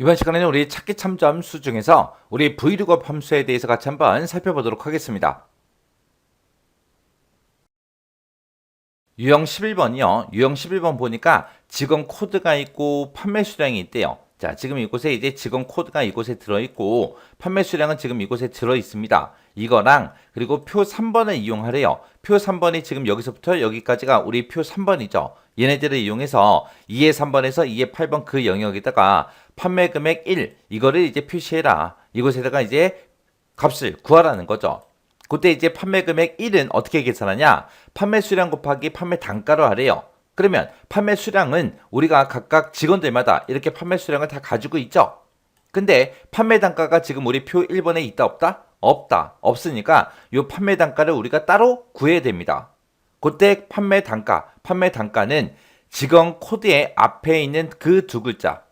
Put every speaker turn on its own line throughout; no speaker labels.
이번 시간에는 우리 찾기 참조 함수 중에서 우리 vlookup 함수에 대해서 같이 한번 살펴보도록 하겠습니다. 유형 11번이요. 유형 11번 보니까 직원 코드가 있고 판매 수량이 있대요. 자, 지금 이곳에 이제 직원 코드가 이곳에 들어있고 판매 수량은 지금 이곳에 들어있습니다. 이거랑 그리고 표 3번을 이용하래요. 표 3번이 지금 여기서부터 여기까지가 우리 표 3번이죠. 얘네들을 이용해서 2의 3번에서 2의 8번 그 영역에다가 판매 금액 1 이거를 이제 표시해라. 이곳에다가 이제 값을 구하라는 거죠. 그때 이제 판매 금액 1은 어떻게 계산하냐? 판매 수량 곱하기 판매 단가로 하래요. 그러면 판매 수량은 우리가 각각 직원들마다 이렇게 판매 수량을 다 가지고 있죠. 근데 판매 단가가 지금 우리 표 1번에 있다 없다? 없다. 없으니까 이 판매 단가를 우리가 따로 구해야 됩니다. 그때 판매 단가는 직원 코드의 앞에 있는 그 두 글자,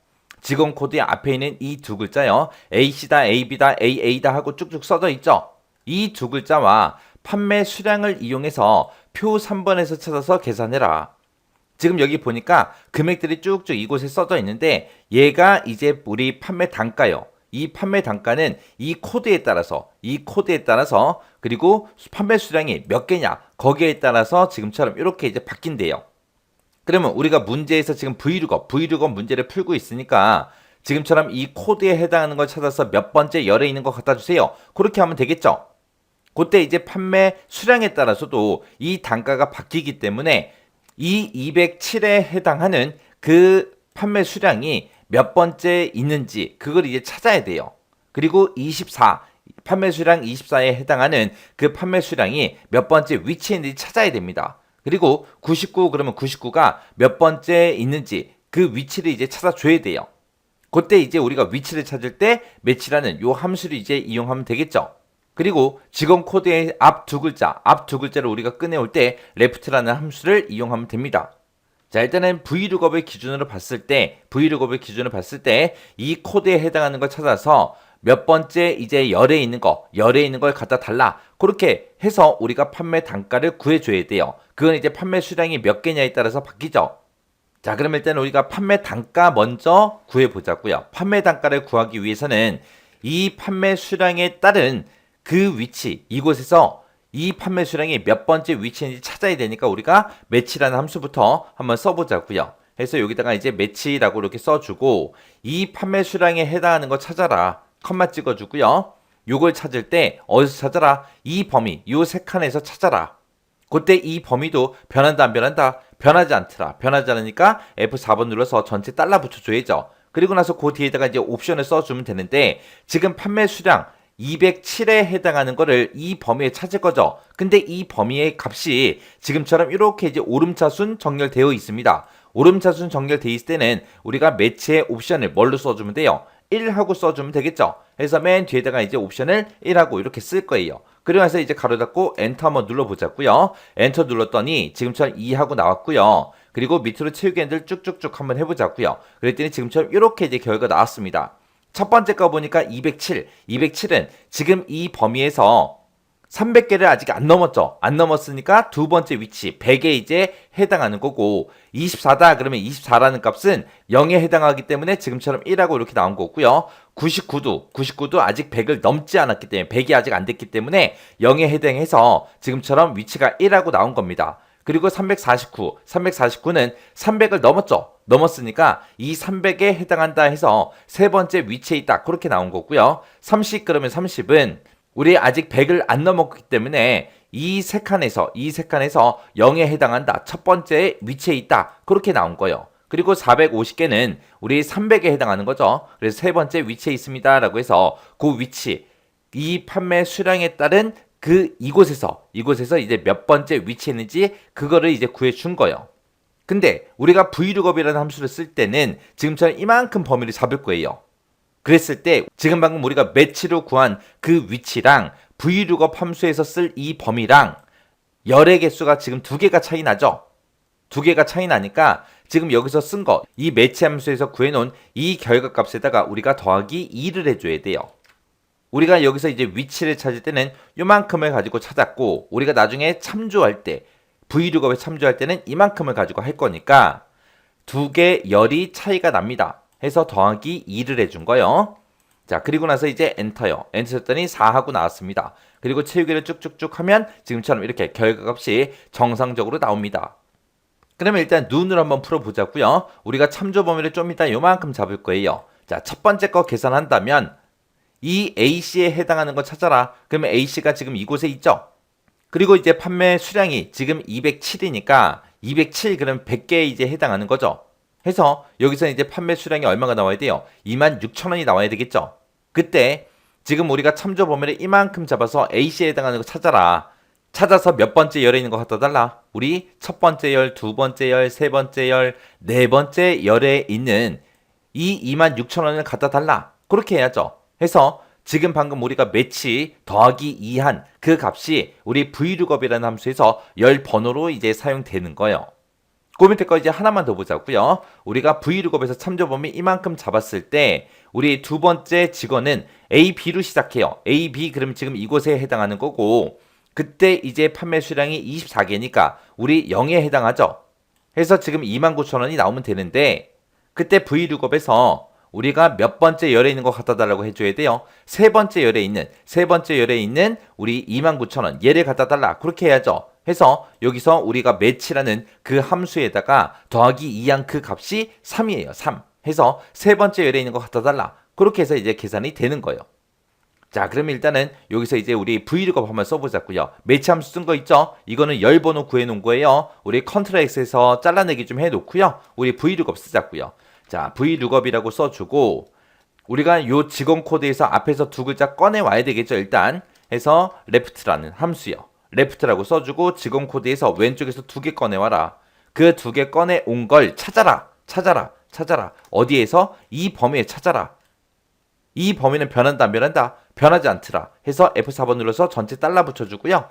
직원 코드의 앞에 있는 이 두 글자요. A씨다, AB다, AA다 하고 쭉쭉 써져 있죠. 이 두 글자와 판매 수량을 이용해서 표 3번에서 찾아서 계산해라. 지금 여기 보니까 금액들이 쭉쭉 이곳에 써져 있는데 얘가 이제 우리 판매 단가요. 이 판매 단가는 이 코드에 따라서 그리고 판매 수량이 몇 개냐 거기에 따라서 지금처럼 이렇게 이제 바뀐대요. 그러면 우리가 문제에서 지금 vlookup 문제를 풀고 있으니까 지금처럼 이 코드에 해당하는 걸 찾아서 몇 번째 열에 있는 거 갖다 주세요. 그렇게 하면 되겠죠. 그때 이제 판매 수량에 따라서도 이 단가가 바뀌기 때문에 이 207에 해당하는 그 판매 수량이 몇 번째 있는지 그걸 이제 찾아야 돼요. 그리고 24 판매 수량 24에 해당하는 그 판매 수량이 몇 번째 위치에 있는지 찾아야 됩니다. 그리고 99 그러면 99가 몇 번째 있는지 그 위치를 이제 찾아줘야 돼요. 그때 이제 우리가 위치를 찾을 때 매치라는 요 함수를 이제 이용하면 되겠죠. 그리고 직원 코드의 앞 두 글자를 우리가 꺼내올 때 left라는 함수를 이용하면 됩니다. 자, 일단은 vlookup을 기준으로 봤을 때 이 코드에 해당하는 걸 찾아서 몇 번째 이제 열에 있는 걸 갖다 달라. 그렇게 해서 우리가 판매 단가를 구해줘야 돼요. 그건 이제 판매 수량이 몇 개냐에 따라서 바뀌죠. 자, 그럼 일단 우리가 판매 단가 먼저 구해보자고요. 판매 단가를 구하기 위해서는 이 판매 수량에 따른 그 위치, 이곳에서 이 판매 수량이 몇 번째 위치인지 찾아야 되니까 우리가 매치라는 함수부터 한번 써보자고요. 해서 여기다가 이제 매치라고 이렇게 써주고 이 판매 수량에 해당하는 거 찾아라. 컴마 찍어주고요. 요걸 찾을 때 어디서 찾아라? 이 범위, 요 세 칸에서 찾아라. 그때 이 범위도 변한다 안 변한다? 변하지 않더라. 변하지 않으니까 F4번 눌러서 전체 달러 붙여줘야죠. 그리고 나서 그 뒤에다가 이제 옵션을 써주면 되는데 지금 판매 수량 207에 해당하는 거를 이 범위에 찾을 거죠. 근데 이 범위의 값이 지금처럼 이렇게 이제 오름차순 정렬되어 있습니다. 오름차순 정렬되어 있을 때는 우리가 매치의 옵션을 뭘로 써주면 돼요? 1하고 써주면 되겠죠. 그래서 맨 뒤에다가 이제 옵션을 1하고 이렇게 쓸 거예요. 그리고 나서 이제 가로 닫고 엔터 한번 눌러보자고요. 엔터 눌렀더니 지금처럼 2하고 나왔고요. 그리고 밑으로 채우기 핸들 쭉쭉쭉 한번 해보자고요. 그랬더니 지금처럼 이렇게 이제 결과가 나왔습니다. 첫 번째 거 보니까 207은 지금 이 범위에서 300개를 아직 안 넘었죠. 안 넘었으니까 두 번째 위치 100에 이제 해당하는 거고 24다 그러면 24라는 값은 0에 해당하기 때문에 지금처럼 1하고 이렇게 나온 거고요. 99도 아직 100을 넘지 않았기 때문에 100이 아직 안 됐기 때문에 0에 해당해서 지금처럼 위치가 1하고 나온 겁니다. 그리고 349는 300을 넘었죠. 넘었으니까 이 300에 해당한다 해서 세 번째 위치에 있다. 그렇게 나온 거고요. 30 그러면 30은 우리 아직 100을 안 넘었기 때문에 이 세 칸에서 0에 해당한다. 첫 번째 위치에 있다. 그렇게 나온 거예요. 그리고 450개는 우리 300에 해당하는 거죠. 그래서 세 번째 위치에 있습니다. 라고 해서 그 위치, 이 판매 수량에 따른 그 이곳에서 이제 몇 번째 위치에 있는지 그거를 이제 구해준 거예요. 근데 우리가 vlookup이라는 함수를 쓸 때는 지금처럼 이만큼 범위를 잡을 거예요. 그랬을 때 지금 방금 우리가 매치로 구한 그 위치랑 vlookup 함수에서 쓸 이 범위랑 열의 개수가 지금 두 개가 차이 나죠? 두 개가 차이 나니까 지금 여기서 쓴 거, 이 매치 함수에서 구해놓은 이 결과값에다가 우리가 더하기 2를 해줘야 돼요. 우리가 여기서 이제 위치를 찾을 때는 요만큼을 가지고 찾았고 우리가 나중에 참조할 때 vlookup에 참조할 때는 이만큼을 가지고 할 거니까 두 개 열이 차이가 납니다. 해서 더하기 2를 해준 거예요. 자, 그리고 나서 이제 엔터요. 엔터 쳤더니 4하고 나왔습니다. 그리고 채우기를 쭉쭉쭉 하면 지금처럼 이렇게 결과값이 정상적으로 나옵니다. 그러면 일단 눈으로 한번 풀어보자고요. 우리가 참조 범위를 좀 이따 요만큼 잡을 거예요. 자, 첫 번째 거 계산한다면 이 A씨에 해당하는 거 찾아라. 그러면 A씨가 지금 이곳에 있죠. 그리고 이제 판매 수량이 지금 207이니까 207 그럼 100개에 이제 해당하는 거죠. 해서 여기서 이제 판매 수량이 얼마가 나와야 돼요? 26,000원이 나와야 되겠죠. 그때 지금 우리가 참조 범위를 이만큼 잡아서 A씨에 해당하는 거 찾아라. 찾아서 몇 번째 열에 있는 거 갖다 달라. 우리 첫 번째 열, 두 번째 열, 세 번째 열, 네 번째 열에 있는 이 26,000원을 갖다 달라. 그렇게 해야죠. 해서 지금 방금 우리가 매치 더하기 2한 그 값이 우리 vlookup이라는 함수에서 열 번호로 이제 사용되는 거예요. 그 밑에 거 이제 하나만 더 보자고요. 우리가 vlookup에서 참조 범위 이만큼 잡았을 때 우리 두 번째 직원은 A, B로 시작해요. A, B 그러면 지금 이곳에 해당하는 거고 그때 이제 판매 수량이 24개니까 우리 0에 해당하죠. 해서 지금 29,000원이 나오면 되는데 그때 vlookup에서 우리가 몇 번째 열에 있는 거 갖다 달라고 해줘야 돼요. 세 번째 열에 있는 우리 29,000원 얘를 갖다 달라. 그렇게 해야죠. 해서 여기서 우리가 매치라는 그 함수에다가 더하기 2한 그 값이 3이에요. 3. 해서 세 번째 열에 있는 거 갖다 달라. 그렇게 해서 이제 계산이 되는 거예요. 자, 그러면 일단은 여기서 이제 우리 vlookup 한번 써보자고요. 매치 함수 쓴 거 있죠? 이거는 열 번호 구해놓은 거예요. 우리 컨트롤X에서 잘라내기 좀 해놓고요. 우리 vlookup 쓰자고요. 자, vlookup이라고 써주고 우리가 요 직원 코드에서 앞에서 두 글자 꺼내와야 되겠죠. 일단 해서 left라는 함수요. left라고 써주고 직원 코드에서 왼쪽에서 두 개 꺼내와라. 그 두 개 꺼내온 걸 찾아라. 어디에서? 이 범위에 찾아라. 이 범위는 변한다 안 변한다? 변하지 않더라. 해서 F4번 눌러서 전체 달라 붙여주고요.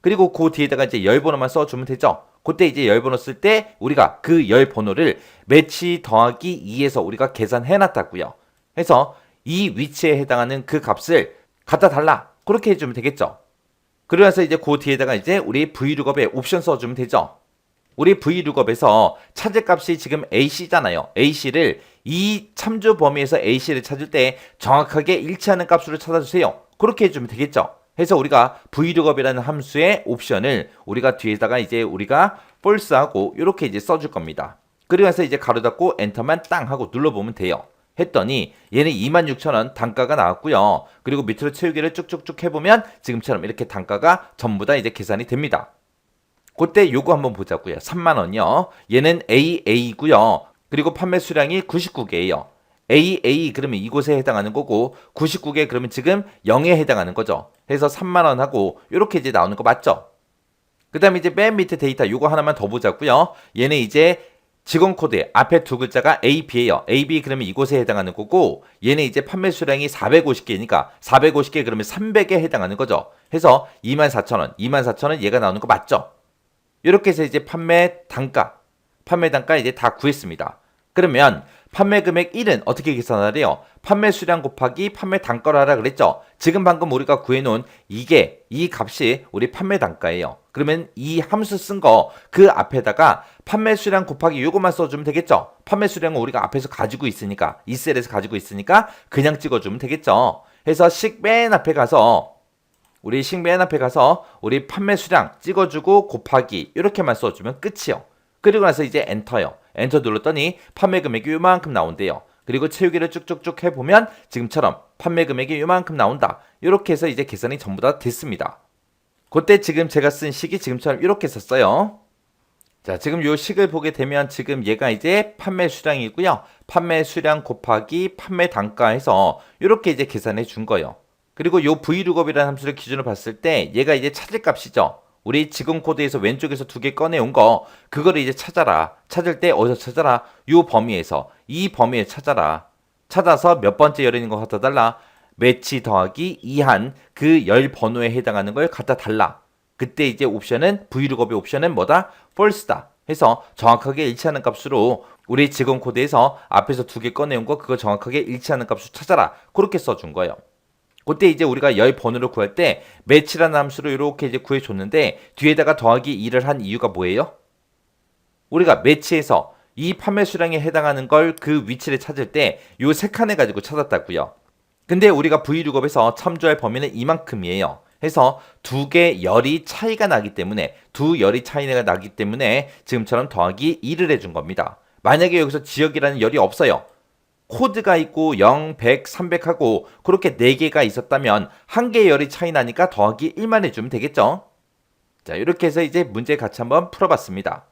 그리고 그 뒤에다가 이제 열 번호만 써주면 되죠. 그때 이제 열 번호 쓸 때 우리가 그 열 번호를 매치 더하기 2에서 우리가 계산해놨다고요. 해서 이 위치에 해당하는 그 값을 갖다 달라. 그렇게 해주면 되겠죠. 그러면서 이제 그 뒤에다가 이제 우리 vlookup에 옵션 써주면 되죠. 우리 vlookup에서 찾을 값이 지금 AC잖아요. AC를 이 참조 범위에서 AC를 찾을 때 정확하게 일치하는 값으로 찾아주세요. 그렇게 해주면 되겠죠. 해서 우리가 vlookup이라는 함수의 옵션을 우리가 뒤에다가 이제 우리가 false하고 이렇게 이제 써줄 겁니다. 그러면서 이제 가로 닫고 엔터만 땅 하고 눌러보면 돼요. 했더니 얘는 26,000원 단가가 나왔고요. 그리고 밑으로 채우기를 쭉쭉쭉 해보면 지금처럼 이렇게 단가가 전부 다 이제 계산이 됩니다. 그때 요거 한번 보자고요. 3만원이요. 얘는 AA고요. 그리고 판매 수량이 99개예요. AA 그러면 이곳에 해당하는 거고 99개 그러면 지금 0에 해당하는 거죠. 그래서 3만원 하고 이렇게 이제 나오는 거 맞죠? 그 다음에 이제 맨 밑에 데이터 요거 하나만 더 보자고요. 얘는 이제 직원 코드에 앞에 두 글자가 AB예요. AB 그러면 이곳에 해당하는 거고 얘는 이제 판매 수량이 450개니까 450개 그러면 300에 해당하는 거죠. 해서 24,000원 얘가 나오는 거 맞죠? 이렇게 해서 이제 판매 단가 이제 다 구했습니다. 그러면 판매 금액 1은 어떻게 계산하래요? 판매 수량 곱하기 판매 단가로 하라 그랬죠? 지금 방금 우리가 구해놓은 이 값이 우리 판매 단가예요. 그러면 이 함수 쓴 거 그 앞에다가 판매 수량 곱하기 요것만 써주면 되겠죠? 판매 수량은 우리가 앞에서 가지고 있으니까 이 셀에서 가지고 있으니까 그냥 찍어주면 되겠죠? 해서 식 맨 앞에 가서 우리 판매 수량 찍어주고 곱하기 이렇게만 써주면 끝이요. 그리고 나서 이제 엔터요. 엔터 눌렀더니 판매 금액이 요만큼 나온대요. 그리고 채우기를 쭉쭉쭉 해보면 지금처럼 판매 금액이 요만큼 나온다. 이렇게 해서 이제 계산이 전부 다 됐습니다. 그때 지금 제가 쓴 식이 지금처럼 이렇게 썼어요. 자, 지금 요 식을 보게 되면 지금 얘가 이제 판매 수량이고요. 판매 수량 곱하기 판매 단가 해서 이렇게 이제 계산해 준 거예요. 그리고 요 vlookup이라는 함수를 기준으로 봤을 때 얘가 이제 찾을 값이죠. 우리 직원 코드에서 왼쪽에서 두 개 꺼내온 거 그거를 이제 찾아라. 찾을 때 어디서 찾아라? 요 범위에서 이 범위에 찾아라. 찾아서 몇 번째 열에 있는 거 갖다 달라. 매치 더하기 2한 그 열 번호에 해당하는 걸 갖다 달라. 그때 이제 옵션은 vlookup의 옵션은 뭐다? false다. 해서 정확하게 일치하는 값으로 우리 직원 코드에서 앞에서 두 개 꺼내온 거 그거 정확하게 일치하는 값으로 찾아라. 그렇게 써준 거예요. 그때 이제 우리가 열 번호를 구할 때 매치라는 함수로 이렇게 이제 구해줬는데 뒤에다가 더하기 2를 한 이유가 뭐예요? 우리가 매치해서 이 판매 수량에 해당하는 걸 그 위치를 찾을 때 요 세 칸을 가지고 찾았다고요. 근데 우리가 V6업에서 참조할 범위는 이만큼이에요. 해서 두 개 열이 차이가 나기 때문에 두 열이 차이가 나기 때문에 지금처럼 더하기 2를 해준 겁니다. 만약에 여기서 지역이라는 열이 없어요. 코드가 있고 0, 100, 300하고 그렇게 4개가 있었다면 한 개의 열이 차이 나니까 더하기 1만 해주면 되겠죠. 자, 이렇게 해서 이제 문제 같이 한번 풀어봤습니다.